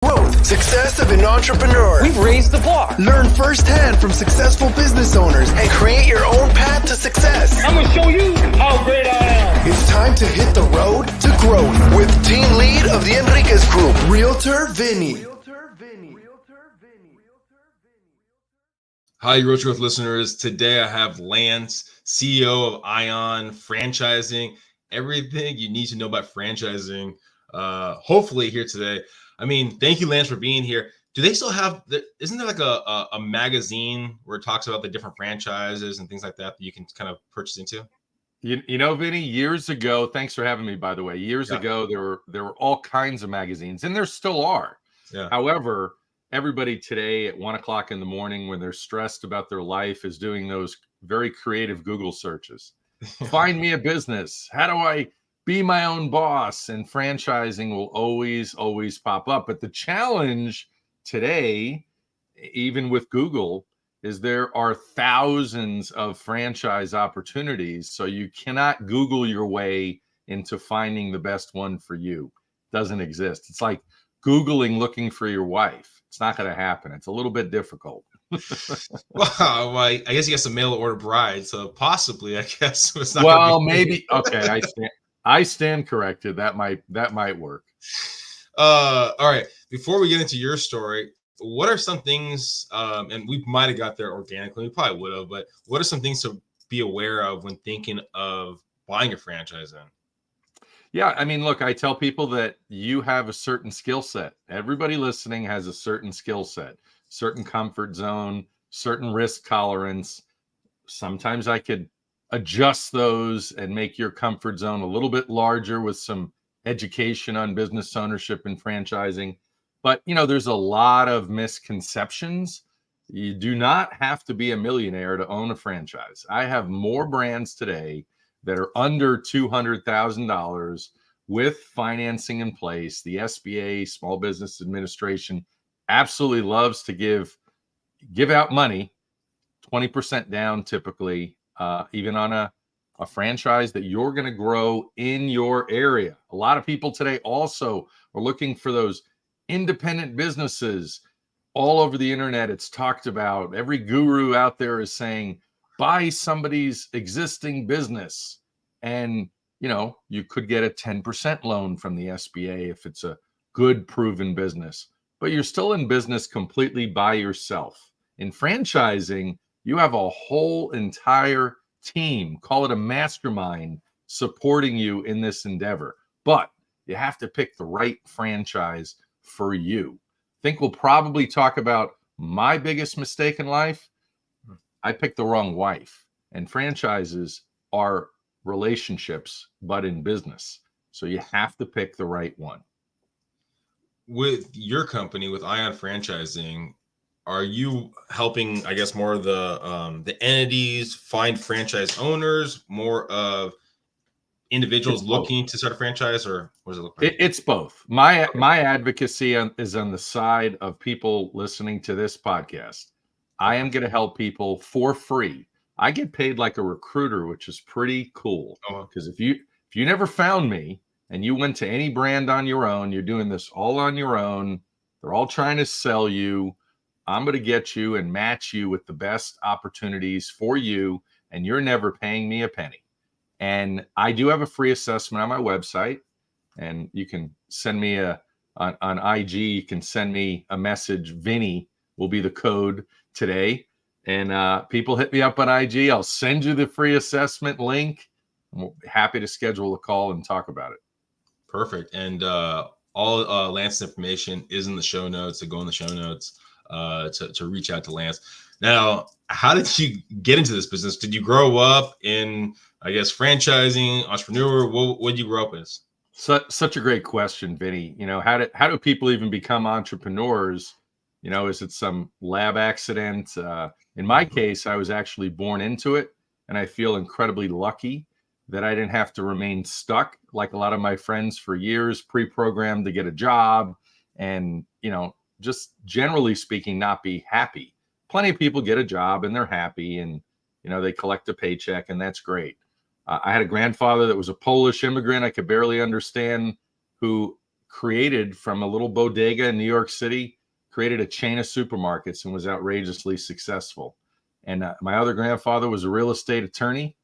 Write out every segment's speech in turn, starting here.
Growth, success of an entrepreneur. We've raised the bar. Learn firsthand from successful business owners and create your own path to success. I'm going to show you how great I am. It's time to hit the road to growth with team lead of the Enriquez Group, Realtor Vinny. Hi, Realtor Growth listeners. Today I have Lance, CEO of Ion Franchising. Everything you need to know about franchising, hopefully here today. I mean, thank you, Lance, for being here. Do they still have, isn't there like a magazine where it talks about the different franchises and things like that you can kind of purchase into? You know, Vinny, years ago, thanks for having me, by the way. Years ago, there were all kinds of magazines, and there still are. Yeah. However, everybody today at 1 o'clock in the morning when they're stressed about their life is doing those very creative Google searches. Find me a business. How do I be my own boss? And franchising will always pop up. But the challenge today, even with Google, is there are thousands of franchise opportunities. So you cannot Google your way into finding the best one for you. It doesn't exist. It's like Googling looking for your wife. It's not going to happen. It's a little bit difficult. Well, I guess you got some mail order bride, so possibly, I guess it's not. Well, maybe. Okay, I stand corrected. That might work. All right. Before we get into your story, what are some things? And we might have got there organically. We probably would have, but what are some things to be aware of when thinking of buying a franchise in? Yeah, I mean, look, I tell people that you have a certain skill set. Everybody listening has a certain skill set, certain comfort zone, certain risk tolerance. Sometimes I could adjust those and make your comfort zone a little bit larger with some education on business ownership and franchising. But, you know, there's a lot of misconceptions. You do not have to be a millionaire to own a franchise. I have more brands today that are under $200,000 with financing in place. The SBA, Small Business Administration, absolutely loves to give out money, 20% down typically, even on a franchise that you're going to grow in your area. A lot of people today also are looking for those independent businesses all over the internet. It's talked about. Every guru out there is saying, buy somebody's existing business, and you know, you could get a 10% loan from the SBA if it's a good proven business, but you're still in business completely by yourself. In franchising, you have a whole entire team, call it a mastermind, supporting you in this endeavor, but you have to pick the right franchise for you. I think we'll probably talk about my biggest mistake in life. I picked the wrong wife, and franchises are relationships, but in business. So you have to pick the right one. With your company, with Ion Franchising, are you helping, I guess, more of the entities find franchise owners, more of individuals looking to start a franchise, or what does it look like? It's both. My advocacy is on the side of people listening to this podcast. I am going to help people for free. I get paid like a recruiter, which is pretty cool. Because if you never found me and you went to any brand on your own, you're doing this all on your own. They're all trying to sell you. I'm going to get you and match you with the best opportunities for you, and you're never paying me a penny. And I do have a free assessment on my website, and you can send me on IG. You can send me a message. Vinny will be the code today. And people hit me up on IG. I'll send you the free assessment link. I'm happy to schedule a call and talk about it. Perfect. And all Lance's information is in the show notes. So go in the show notes to reach out to Lance. Now, how did you get into this business? Did you grow up in, I guess, franchising, entrepreneur? What did you grow up as? Such a great question, Vinny. You know, how do people even become entrepreneurs? You know, is it some lab accident? In my case, I was actually born into it, and I feel incredibly lucky that I didn't have to remain stuck like a lot of my friends for years, pre-programmed to get a job and, you know, just generally speaking, not be happy. Plenty of people get a job and they're happy and, you know, they collect a paycheck and that's great. I had a grandfather that was a Polish immigrant I could barely understand, who created from a little bodega in New York City, created a chain of supermarkets and was outrageously successful. And my other grandfather was a real estate attorney,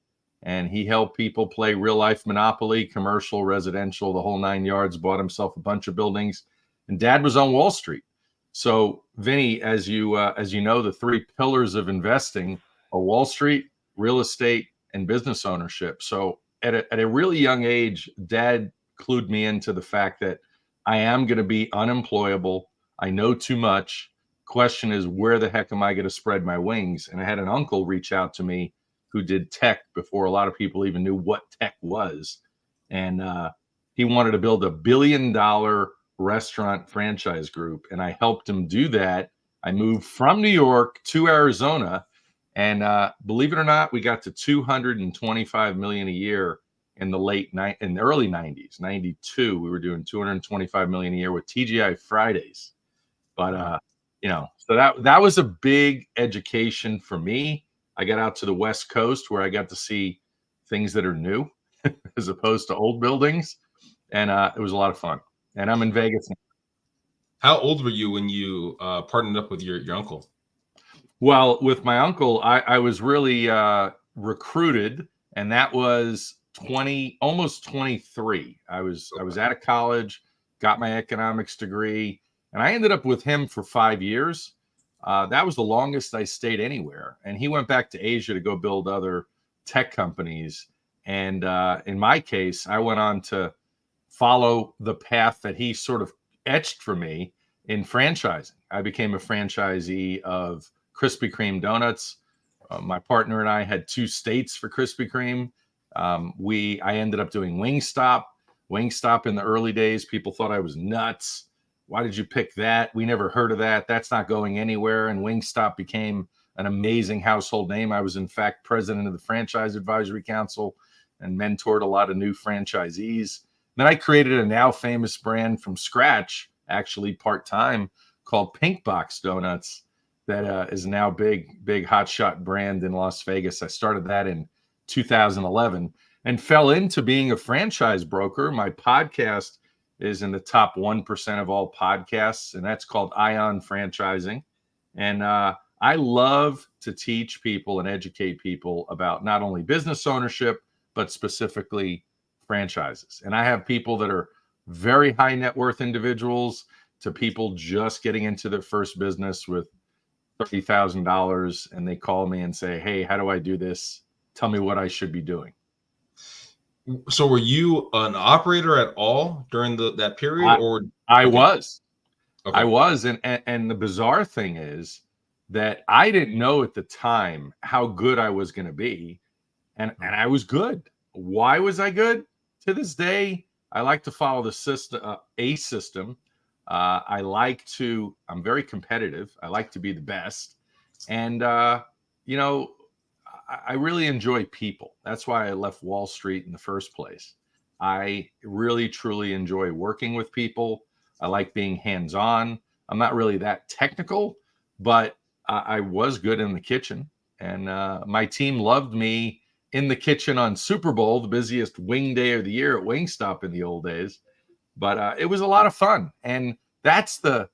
and he helped people play real life Monopoly, commercial, residential, the whole 9 yards, bought himself a bunch of buildings. And Dad was on Wall Street. So, Vinny, as you know, the three pillars of investing are Wall Street, real estate, and business ownership. So at a really young age, Dad clued me into the fact that I am going to be unemployable. I know too much. Question is, where the heck am I going to spread my wings? And I had an uncle reach out to me who did tech before a lot of people even knew what tech was. And he wanted to build $1 billion restaurant franchise group. And I helped him do that. I moved from New York to Arizona. And believe it or not, we got to 225 million a year in the early 90s. 92, we were doing 225 million a year with TGI Fridays. But so that was a big education for me. I got out to the West Coast where I got to see things that are new as opposed to old buildings, and it was a lot of fun. And I'm in Vegas now. How old were you when you partnered up with your uncle? Well, with my uncle, I was really recruited, and that was almost 23. I was out of college, got my economics degree, and I ended up with him for 5 years. That was the longest I stayed anywhere. And he went back to Asia to go build other tech companies. And in my case, I went on to follow the path that he sort of etched for me in franchising. I became a franchisee of Krispy Kreme donuts. My partner and I had 2 states for Krispy Kreme. I ended up doing Wingstop. Wingstop in the early days, people thought I was nuts. Why did you pick that? We never heard of that. That's not going anywhere. And Wingstop became an amazing household name. I was, in fact, president of the Franchise Advisory Council and mentored a lot of new franchisees. Then I created a now famous brand from scratch, actually part-time, called Pink Box Donuts. That is now big hotshot brand in Las Vegas. I started that in 2011 and fell into being a franchise broker. My podcast is in the top 1% of all podcasts, and that's called Ion Franchising. And I love to teach people and educate people about not only business ownership, but specifically franchises. And I have people that are very high net worth individuals to people just getting into their first business with $30,000, and they call me and say, "Hey, how do I do this? Tell me what I should be doing." So were you an operator at all during that period? I was. Okay. I was. And the bizarre thing is that I didn't know at the time how good I was going to be. And I was good. Why was I good? To this day, I like to follow the system, a system. I'm very competitive. I like to be the best. And, I really enjoy people. That's why I left Wall Street in the first place. I really, truly enjoy working with people. I like being hands-on. I'm not really that technical, but I was good in the kitchen. And my team loved me in the kitchen on Super Bowl, the busiest wing day of the year at Wingstop in the old days. But it was a lot of fun. And that's the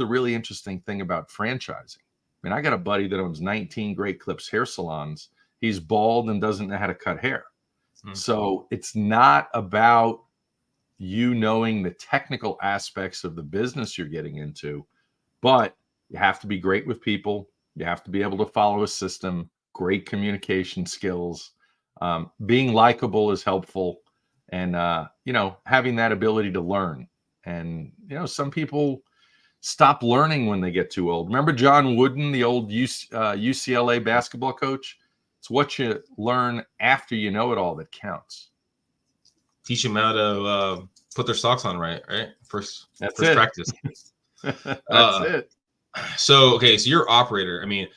really interesting thing about franchising. I mean, I got a buddy that owns 19 Great Clips hair salons. He's bald and doesn't know how to cut hair. Mm-hmm. So it's not about you knowing the technical aspects of the business you're getting into, but you have to be great with people. You have to be able to follow a system, great communication skills. Being likable is helpful. And, having that ability to learn. And, some people stop learning when they get too old. Remember John Wooden, the old UCLA basketball coach? It's what you learn after you know it all that counts. Teach them how to put their socks on right? First practice. That's it. So you're operator. I mean,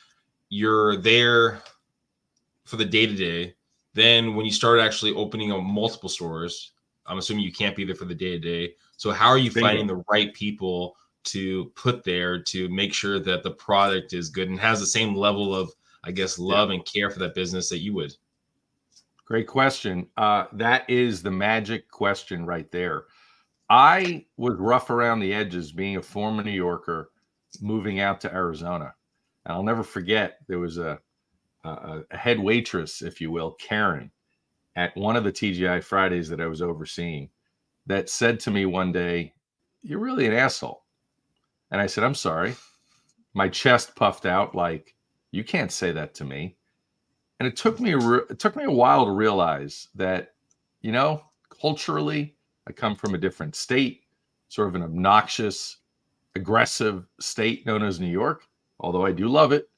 you're there for the day-to-day. Then when you start actually opening up multiple stores, I'm assuming you can't be there for the day-to-day. So how are you finding the right people to put there to make sure that the product is good and has the same level of, I guess, love and care for that business that you would? Great question. That is the magic question right there. I was rough around the edges being a former New Yorker moving out to Arizona. And I'll never forget, there was a head waitress, if you will, Karen, at one of the TGI Fridays that I was overseeing that said to me one day, "You're really an asshole." And I said, "I'm sorry." My chest puffed out like, "You can't say that to me." And it took me a while to realize that, you know, culturally, I come from a different state, sort of an obnoxious, aggressive state known as New York, although I do love it.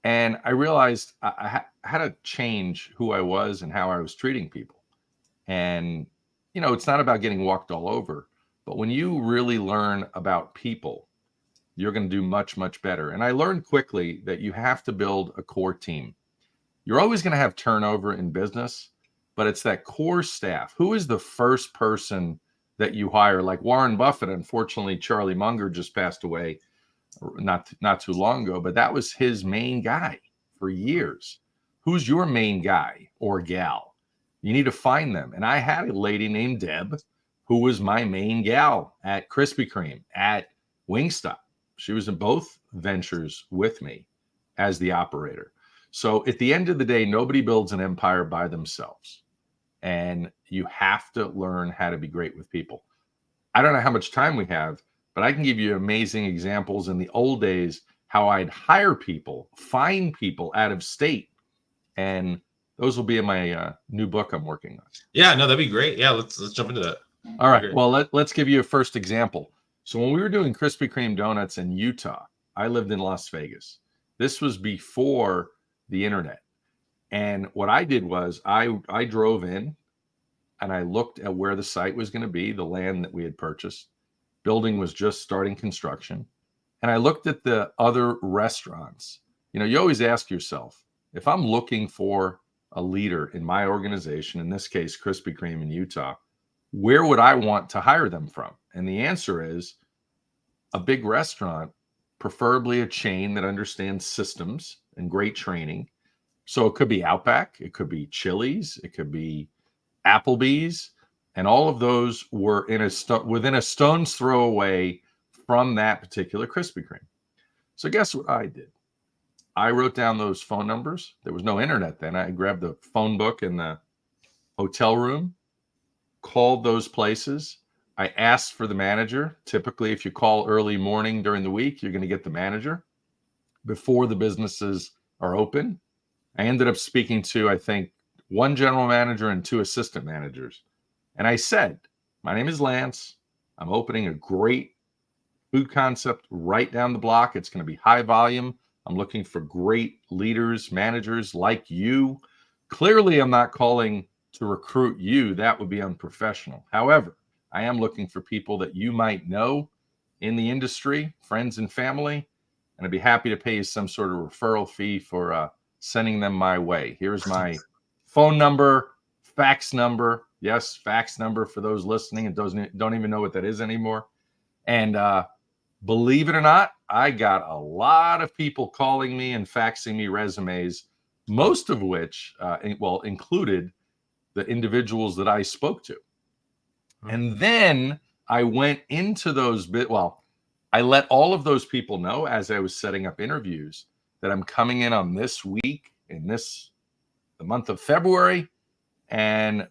And I realized I had to change who I was and how I was treating people. And, you know, it's not about getting walked all over, but when you really learn about people, you're going to do much, much better. And I learned quickly that you have to build a core team. You're always going to have turnover in business, but it's that core staff. Who is the first person that you hire? Like Warren Buffett, unfortunately, Charlie Munger just passed away not too long ago, but that was his main guy for years. Who's your main guy or gal? You need to find them. And I had a lady named Deb who was my main gal at Krispy Kreme, at Wingstop. She was in both ventures with me as the operator. So at the end of the day, nobody builds an empire by themselves. And you have to learn how to be great with people. I don't know how much time we have, but I can give you amazing examples in the old days how I'd hire people, find people out of state. And those will be in my new book I'm working on. Yeah, no, that'd be great. Yeah, let's jump into that. All right. Well, let's give you a first example. So when we were doing Krispy Kreme donuts in Utah, I lived in Las Vegas. This was before the internet. And what I did was I drove in and I looked at where the site was going to be, the land that we had purchased. Building was just starting construction. And I looked at the other restaurants. You know, you always ask yourself, if I'm looking for a leader in my organization, in this case, Krispy Kreme in Utah, where would I want to hire them from? And the answer is a big restaurant, preferably a chain that understands systems and great training. So it could be Outback, it could be Chili's, it could be Applebee's, and all of those were within a stone's throw away from that particular Krispy Kreme. So guess what I did? I wrote down those phone numbers. There was no internet then. I grabbed the phone book in the hotel room, called those places. I asked for the manager. Typically, if you call early morning during the week, you're going to get the manager before the businesses are open. I ended up speaking to, I think, one general manager and two assistant managers. And I said, "My name is Lance. I'm opening a great food concept right down the block. It's going to be high volume. I'm looking for great leaders, managers like you. Clearly, I'm not calling to recruit you. That would be unprofessional. However, I am looking for people that you might know in the industry, friends and family, and I'd be happy to pay you some sort of referral fee for sending them my way. Here's my phone number, fax number. Yes, fax number for those listening and don't even know what that is anymore. And believe it or not, I got a lot of people calling me and faxing me resumes, most of which, included the individuals that I spoke to. And then I went into those I let all of those people know as I was setting up interviews that I'm coming in on this week in the month of February, and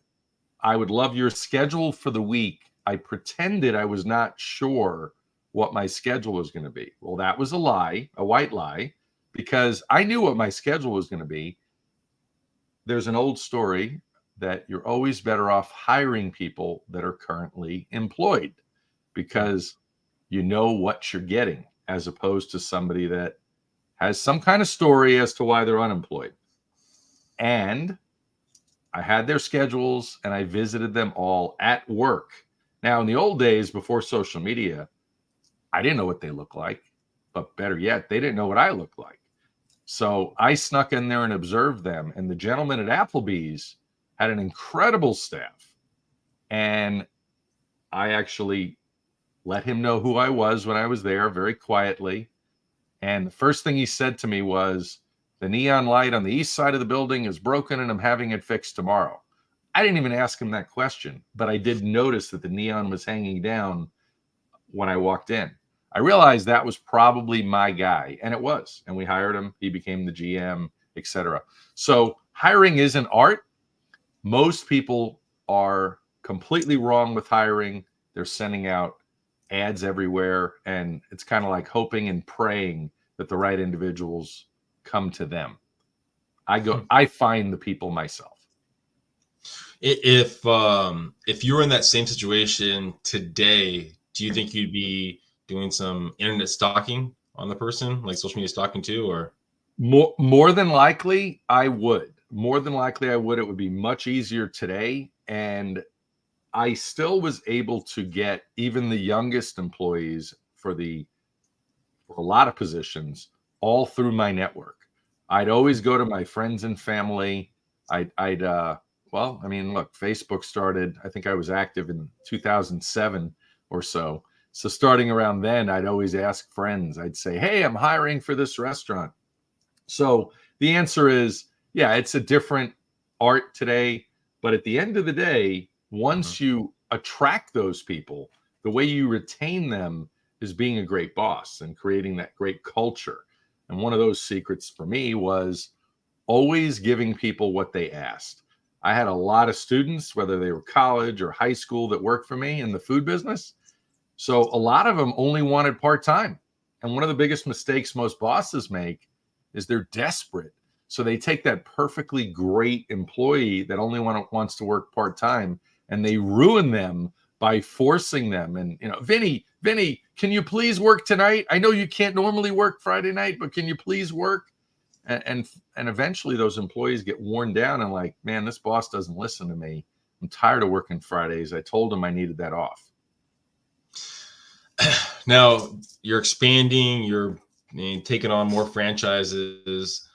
I would love your schedule for the week. I pretended I was not sure what my schedule was going to be. Well, that was a lie, a white lie, because I knew what my schedule was going to be. There's an old story that you're always better off hiring people that are currently employed because you know what you're getting as opposed to somebody that has some kind of story as to why they're unemployed. And I had their schedules and I visited them all at work. Now, in the old days before social media, I didn't know what they looked like, but better yet, they didn't know what I looked like. So I snuck in there and observed them. And the gentleman at Applebee's had an incredible staff. And I actually let him know who I was when I was there very quietly. And the first thing he said to me was, "The neon light on the east side of the building is broken and I'm having it fixed tomorrow." I didn't even ask him that question, but I did notice that the neon was hanging down when I walked in. I realized that was probably my guy, and it was. And we hired him. He became the GM, etc. So hiring is an art. Most people are completely wrong with hiring. They're sending out ads everywhere, and it's kind of like hoping and praying that the right individuals come to them. I find the people myself. If you were in that same situation today, do you think you'd be doing some internet stalking on the person, like social media stalking too, or? More than likely, I would. More than likely, I would. It would be much easier today, and I still was able to get even the youngest employees for a lot of positions all through my network. I'd always go to my friends and family. Well, I mean, look, Facebook started, I think I was active in 2007 or so. So starting around then, I'd always ask friends. I'd say, hey, I'm hiring for this restaurant. So the answer is, yeah, it's a different art today. But at the end of the day, once you attract those people, the way you retain them is being a great boss and creating that great culture. And one of those secrets for me was always giving people what they asked. I had a lot of students, whether they were college or high school, that worked for me in the food business. So a lot of them only wanted part-time. And one of the biggest mistakes most bosses make is they're desperate. So they take that perfectly great employee that only wants to work part-time, and they ruin them by forcing them. And, Vinny, can you please work tonight? I know you can't normally work Friday night, but can you please work? And eventually those employees get worn down and like, man, this boss doesn't listen to me. I'm tired of working Fridays. I told him I needed that off. Now you're expanding, you're taking on more franchises.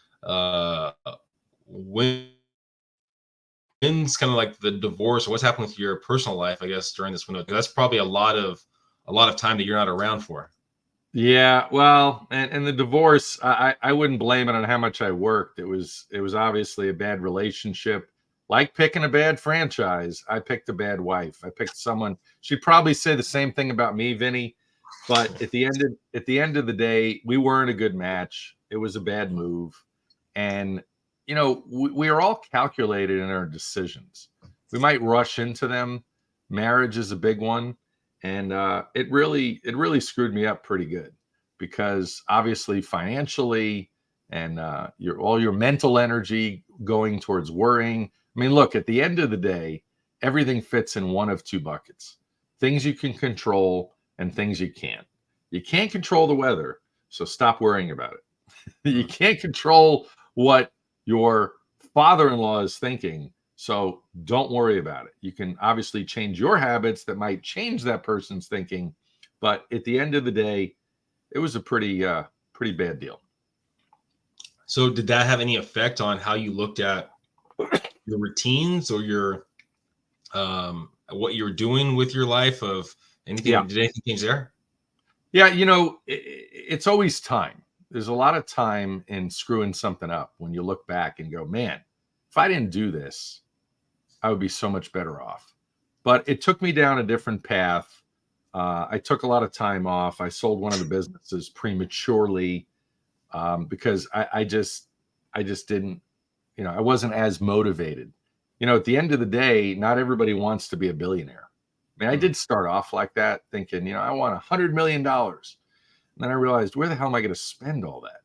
When's kind of like the divorce, or what's happened with your personal life, I guess, during this window? That's probably a lot of time that you're not around for. Yeah, well, and the divorce, I wouldn't blame it on how much I worked. It was obviously a bad relationship. Like picking a bad franchise, I picked a bad wife. I picked someone. She'd probably say the same thing about me, Vinny. But at the end of the day, we weren't a good match. It was a bad move, and we are all calculated in our decisions. We might rush into them. Marriage is a big one. And it really screwed me up pretty good, because obviously financially and all your mental energy going towards worrying. I mean, look, at the end of the day, everything fits in one of two buckets: things you can control and things you can't. You can't control the weather, so stop worrying about it. You can't control what your father-in-law is thinking, so don't worry about it. You can obviously change your habits that might change that person's thinking, but at the end of the day, it was a pretty bad deal. So did that have any effect on how you looked at your routines or your what you were doing with your life? Of anything? Yeah. Did anything change there? Yeah, it's always time. There's a lot of time in screwing something up when you look back and go, man, if I didn't do this, I would be so much better off. But it took me down a different path. I took a lot of time off. I sold one of the businesses prematurely because I just didn't, I wasn't as motivated. At the end of the day, not everybody wants to be a billionaire. I mean, I did start off like that, thinking, I want $100 million. And then I realized, where the hell am I going to spend all that?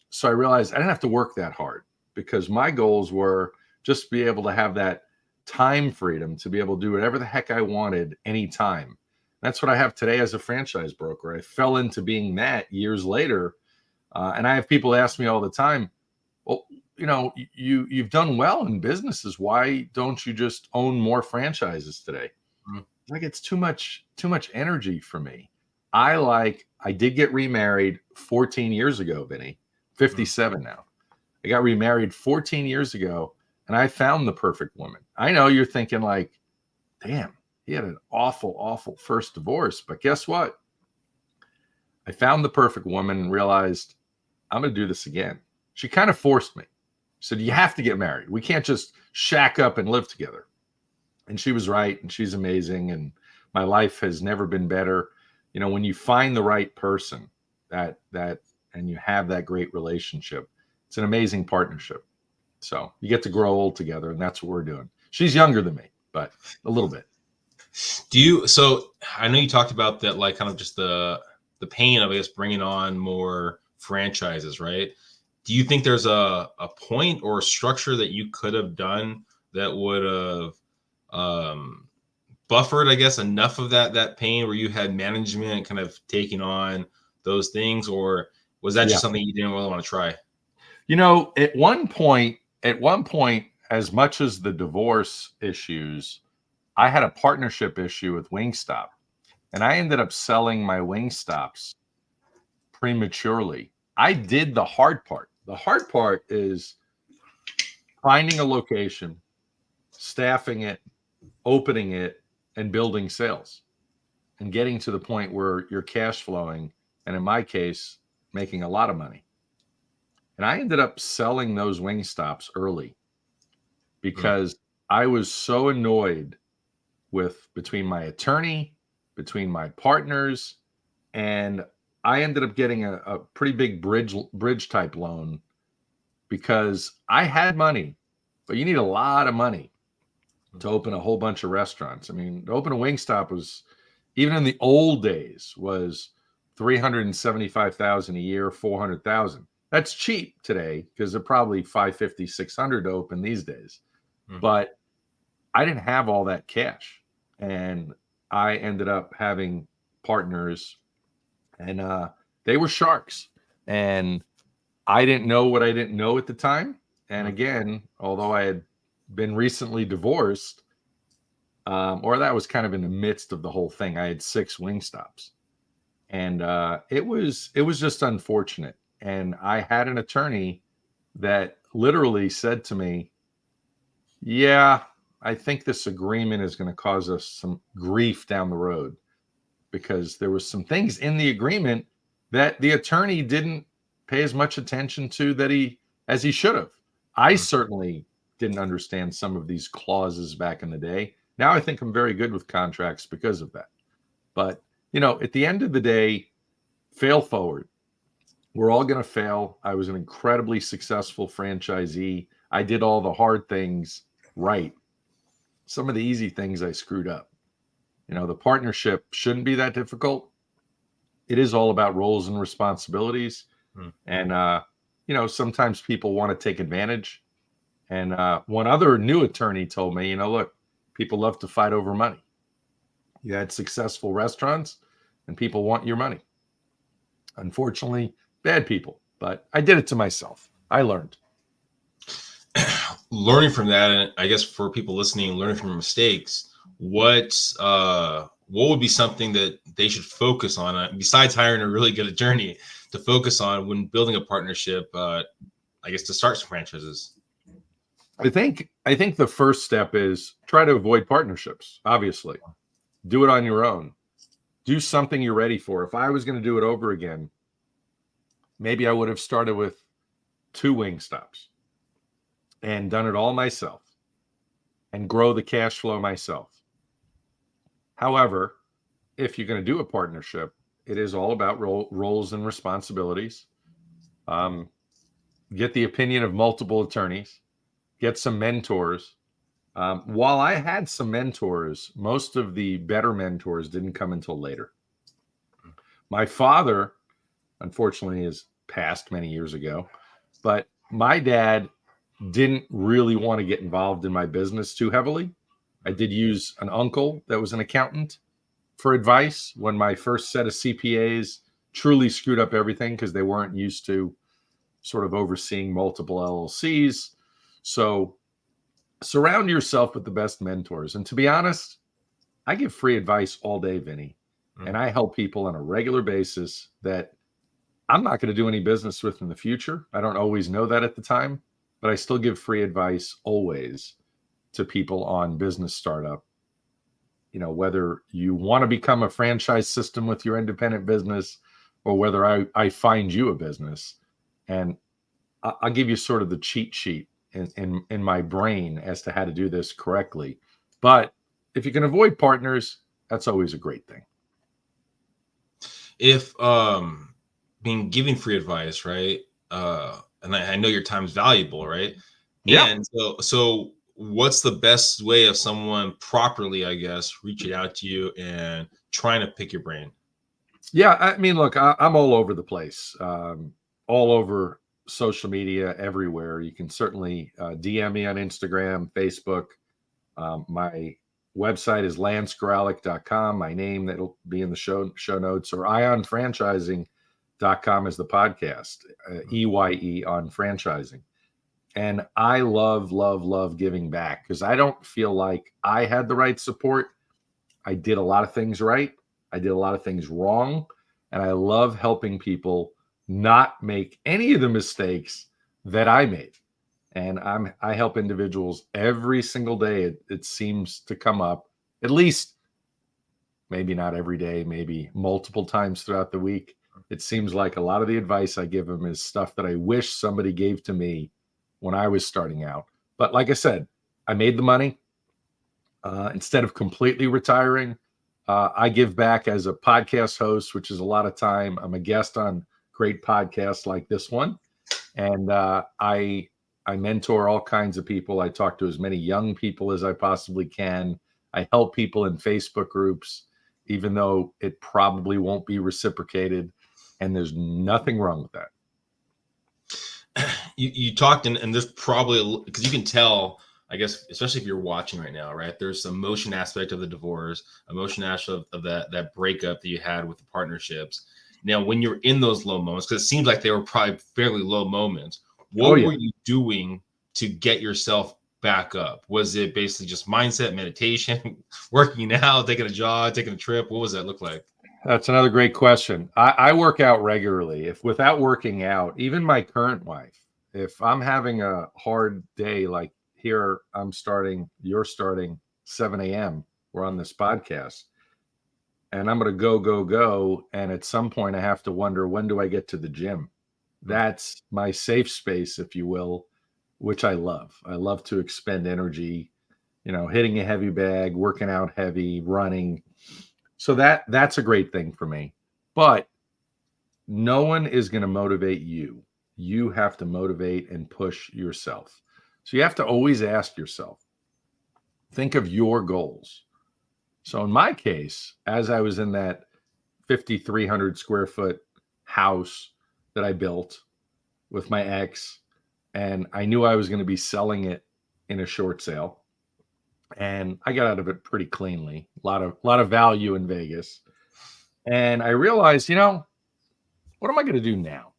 So I realized I didn't have to work that hard, because my goals were just to be able to have that time freedom to be able to do whatever the heck I wanted anytime. That's what I have today as a franchise broker. I fell into being that years later. And I have people ask me all the time, well, you've done well in businesses. Why don't you just own more franchises today? Like, it's too much energy for me. I did get remarried 14 years ago, Vinny, 57 now. I got remarried 14 years ago, and I found the perfect woman. I know you're thinking like, damn, he had an awful, awful first divorce. But guess what? I found the perfect woman and realized I'm going to do this again. She kind of forced me. said, you have to get married. We can't just shack up and live together. And she was right. And she's amazing. And my life has never been better. You know, when you find the right person and you have that great relationship, it's an amazing partnership. So you get to grow old together, and that's what we're doing. She's younger than me, but a little bit. So I know you talked about that, like kind of just the pain of, I guess, bringing on more franchises, right? Do you think there's a point or a structure that you could have done that would have buffered, I guess, enough of that pain where you had management kind of taking on those things, or was that just something you didn't really want to try? You know, at one point, as much as the divorce issues, I had a partnership issue with Wingstop, and I ended up selling my Wingstops prematurely. I did the hard part. The hard part is finding a location, staffing it, opening it, and building sales, and getting to the point where you're cash flowing, and in my case, making a lot of money. And I ended up selling those Wingstops early because I was so annoyed with between my attorney, between my partners, and I ended up getting a pretty big bridge type loan because I had money, but you need a lot of money to open a whole bunch of restaurants. I mean, to open a Wingstop was, even in the old days, was $375,000 a year, $400,000. That's cheap today because they're probably $550, $600 to open these days. But I didn't have all that cash, and I ended up having partners, and they were sharks, and I didn't know what I didn't know at the time. And again, although I had been recently divorced, or that was kind of in the midst of the whole thing, I had 6 Wingstops, and it was just unfortunate. And I had an attorney that literally said to me, yeah, I think this agreement is going to cause us some grief down the road, because there was some things in the agreement that the attorney didn't pay as much attention to as he should have. I certainly didn't understand some of these clauses back in the day. Now I think I'm very good with contracts because of that. But, you know, at the end of the day, fail forward. We're all going to fail. I was an incredibly successful franchisee. I did all the hard things right. Some of the easy things I screwed up. You know, the partnership shouldn't be that difficult. It is all about roles and responsibilities. And, you know, sometimes people want to take advantage. And one other new attorney told me, you know, look, people love to fight over money. You had successful restaurants and people want your money. Unfortunately, bad people, but I did it to myself. I learned. Learning from that, and I guess for people listening, learning from mistakes, what would be something that they should focus on besides hiring a really good attorney to focus on when building a partnership? I guess to start some franchises. I think the first step is try to avoid partnerships. Obviously, do it on your own. Do something you're ready for. If I was going to do it over again, maybe I would have started with 2 Wingstops and done it all myself and grow the cash flow myself. However, if you're going to do a partnership, it is all about roles and responsibilities. Get the opinion of multiple attorneys, get some mentors. While I had some mentors, most of the better mentors didn't come until later. My father, unfortunately, has passed many years ago, but my dad didn't really want to get involved in my business too heavily. I did use an uncle that was an accountant for advice when my first set of CPAs truly screwed up everything because they weren't used to sort of overseeing multiple LLCs. So surround yourself with the best mentors. And to be honest, I give free advice all day, Vinny. And I help people on a regular basis that I'm not going to do any business with in the future. I don't always know that at the time, but I still give free advice always to people on business startup. You know, whether you want to become a franchise system with your independent business or whether I find you a business. And I'll give you sort of the cheat sheet in my brain as to how to do this correctly. But if you can avoid partners, that's always a great thing. If being giving free advice, right? And I know your time's valuable, right? Yeah. And so what's the best way of someone properly, I guess, reaching out to you and trying to pick your brain? Yeah, I mean, look, I'm all over the place, all over social media, everywhere. You can certainly DM me on Instagram, Facebook. My website is lancegrawlich.com. My name, that'll be in the show notes, or ionfranchising.com is the podcast, EYE on franchising. And I love giving back because I don't feel like I had the right support. I did a lot of things right. I did a lot of things wrong. And I love helping people not make any of the mistakes that I made. And I help individuals every single day. It seems to come up, at least maybe not every day, maybe multiple times throughout the week. It seems like a lot of the advice I give them is stuff that I wish somebody gave to me when I was starting out. But like I said, I made the money. Instead of completely retiring, I give back as a podcast host, which is a lot of time. I'm a guest on great podcasts like this one. And I mentor all kinds of people. I talk to as many young people as I possibly can. I help people in Facebook groups, even though it probably won't be reciprocated. And there's nothing wrong with that. You talked, and there's probably, because you can tell, I guess, especially if you're watching right now, right? There's some emotion aspect of the divorce, emotion aspect of that breakup that you had with the partnerships. Now, when you're in those low moments, because it seems like they were probably fairly low moments, what were you doing to get yourself back up? Was it basically just mindset, meditation, working out, taking a jog, taking a trip? What was that look like? That's another great question. I work out regularly. If without working out, even my current wife, if I'm having a hard day, like here, you're starting 7 a.m. We're on this podcast, and I'm going to go. And at some point, I have to wonder, when do I get to the gym? That's my safe space, if you will, which I love. I love to expend energy, hitting a heavy bag, working out heavy, running. So that's a great thing for me. But no one is going to motivate you. You have to motivate and push yourself. So you have to always ask yourself, think of your goals. So in my case, as I was in that 5,300 square foot house that I built with my ex, and I knew I was going to be selling it in a short sale, and I got out of it pretty cleanly. A lot of value in Vegas. And I realized, what am I going to do now?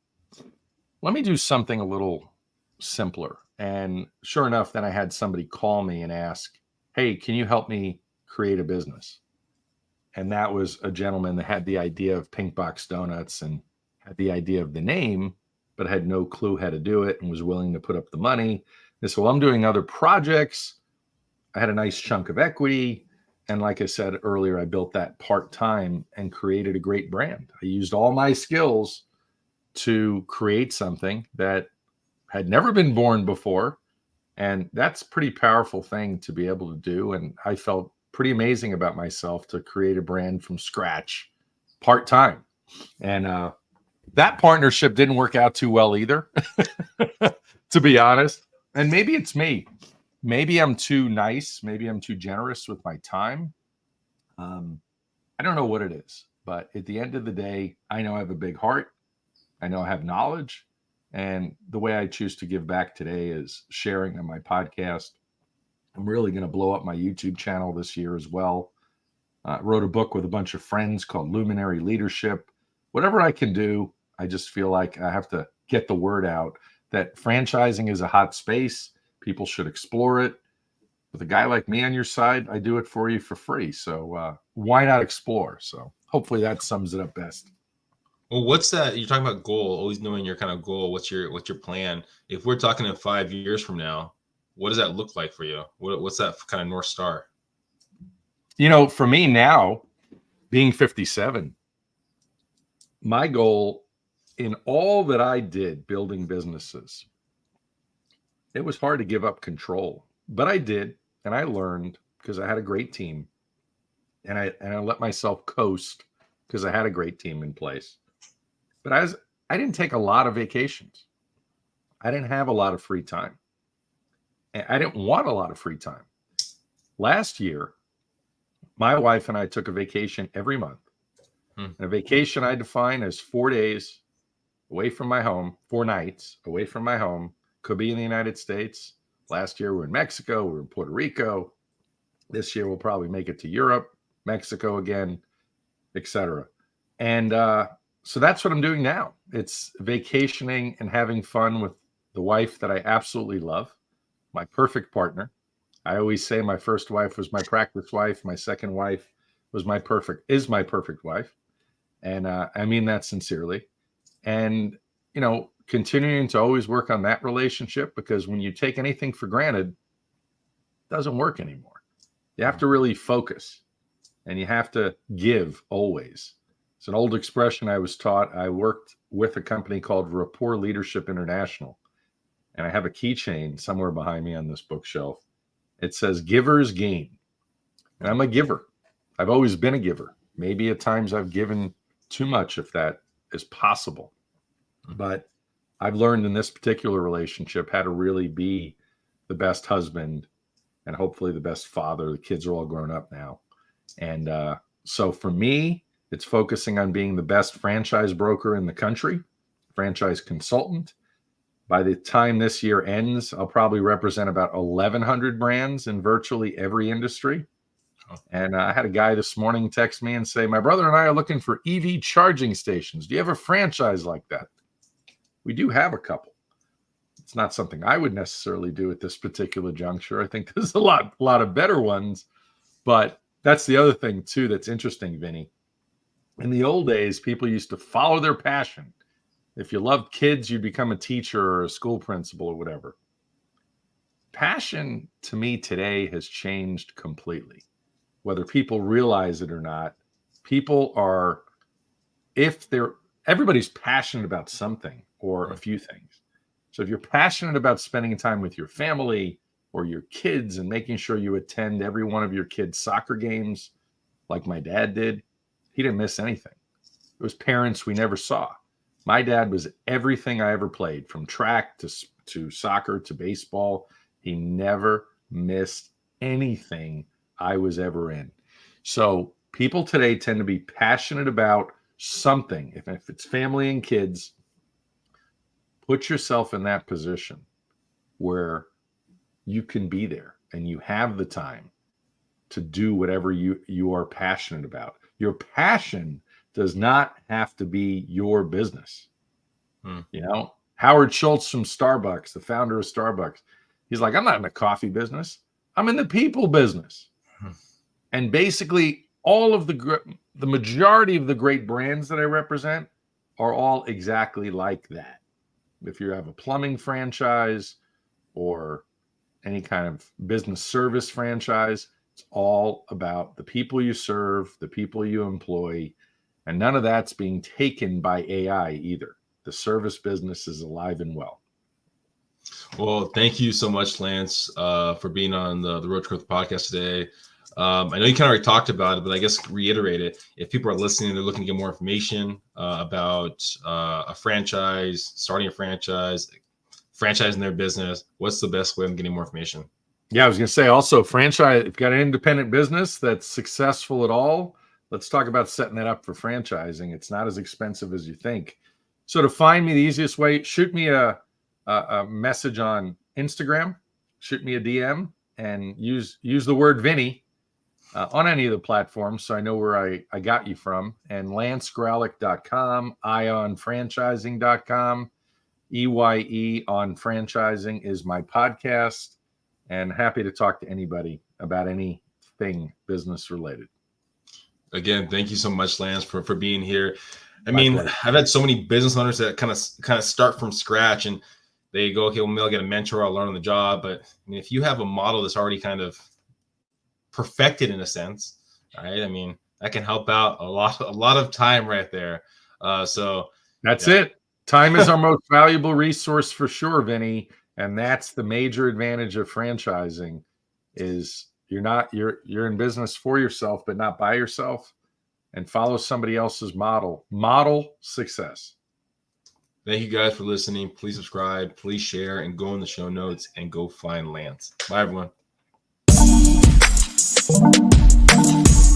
Let me do something a little simpler. And sure enough, then I had somebody call me and ask, hey, can you help me create a business? And that was a gentleman that had the idea of Pink Box Donuts and had the idea of the name, but had no clue how to do it and was willing to put up the money. They said, well, I'm doing other projects. I had a nice chunk of equity. And like I said earlier, I built that part-time and created a great brand. I used all my skills to create something that had never been born before. And that's a pretty powerful thing to be able to do. And I felt pretty amazing about myself to create a brand from scratch part-time. And that partnership didn't work out too well either, to be honest. And maybe it's me. Maybe I'm too nice. Maybe I'm too generous with my time. I don't know what it is, but at the end of the day, I know I have a big heart. I know I have knowledge. And the way I choose to give back today is sharing on my podcast. I'm really going to blow up my YouTube channel this year as well. Wrote a book with a bunch of friends called Luminary Leadership. Whatever I can do, I just feel like I have to get the word out that franchising is a hot space. People should explore it. With a guy like me on your side, I do it for you for free. So why not explore? So hopefully that sums it up best. Well, what's that? You're talking about goal, always knowing your kind of goal. What's your plan? If we're talking in 5 years from now, what does that look like for you? What's that kind of North Star? For me now, being 57, my goal in all that I did building businesses it was hard to give up control, but I did, and I learned because I had a great team, and I let myself coast because I had a great team in place. But I didn't take a lot of vacations. I didn't have a lot of free time. And I didn't want a lot of free time. Last year, my wife and I took a vacation every month. And a vacation I define as 4 days away from my home, 4 nights away from my home, could be in the United States. Last year, we were in Mexico, we were in Puerto Rico. This year, we'll probably make it to Europe, Mexico again, etc. And so that's what I'm doing now. It's vacationing and having fun with the wife that I absolutely love, my perfect partner. I always say my first wife was my practice wife. My second wife is my perfect wife. And I mean that sincerely. And, continuing to always work on that relationship, because when you take anything for granted, it doesn't work anymore. You have to really focus, and you have to give always. It's an old expression I was taught. I worked with a company called Rapport Leadership International, and I have a keychain somewhere behind me on this bookshelf. It says givers gain. And I'm a giver. I've always been a giver. Maybe at times I've given too much, if that is possible. But I've learned in this particular relationship how to really be the best husband and hopefully the best father. The kids are all grown up now. And so for me, it's focusing on being the best franchise broker in the country, franchise consultant. By the time this year ends, I'll probably represent about 1,100 brands in virtually every industry. And I had a guy this morning text me and say, my brother and I are looking for EV charging stations. Do you have a franchise like that? We do have a couple. It's not something I would necessarily do at this particular juncture. I think there's a lot of better ones. But that's the other thing, too, that's interesting, Vinny. In the old days, people used to follow their passion. If you loved kids, you'd become a teacher or a school principal or whatever. Passion, to me, today has changed completely. Whether people realize it or not, everybody's passionate about something or a few things. So if you're passionate about spending time with your family or your kids and making sure you attend every one of your kids' soccer games, like my dad did, he didn't miss anything. It was parents we never saw. My dad was everything I ever played, from track to soccer to baseball. He never missed anything I was ever in. So people today tend to be passionate about something. If it's family and kids, put yourself in that position where you can be there and you have the time to do whatever you are passionate about. Your passion does not have to be your business. Howard Schultz from Starbucks, the founder of Starbucks, he's like, I'm not in the coffee business. I'm in the people business. And basically all of the majority of the great brands that I represent are all exactly like that. If you have a plumbing franchise or any kind of business service franchise, it's all about the people you serve, the people you employ, and none of that's being taken by AI either. The service business is alive and well. Well, thank you so much, Lance, for being on the Road to Growth podcast today. I know you kind of already talked about it, but I guess reiterate it. If people are listening, they're looking to get more information about a franchise, starting a franchise, franchising their business, what's the best way of getting more information? Yeah, I was going to say also franchise, if you've got an independent business that's successful at all, let's talk about setting that up for franchising. It's not as expensive as you think. So to find me, the easiest way, shoot me a message on Instagram, shoot me a DM, and use the word Vinny on any of the platforms so I know where I got you from. And lancegraulich.com, ionfranchising.com, EYE on franchising is my podcast, and happy to talk to anybody about anything business related. Again, thank you so much, Lance, for being here. My mean, pleasure. I've had so many business owners that kind of start from scratch and they go, okay, well, maybe I'll get a mentor, I'll learn on the job. But I mean, if you have a model that's already kind of perfected in a sense, right? I mean, that can help out a lot of time right there. So that's it. Time is our most valuable resource for sure, Vinny. And that's the major advantage of franchising is you're in business for yourself, but not by yourself, and follow somebody else's model success. Thank you guys for listening. Please subscribe, please share, and go in the show notes and go find Lance. Bye, everyone.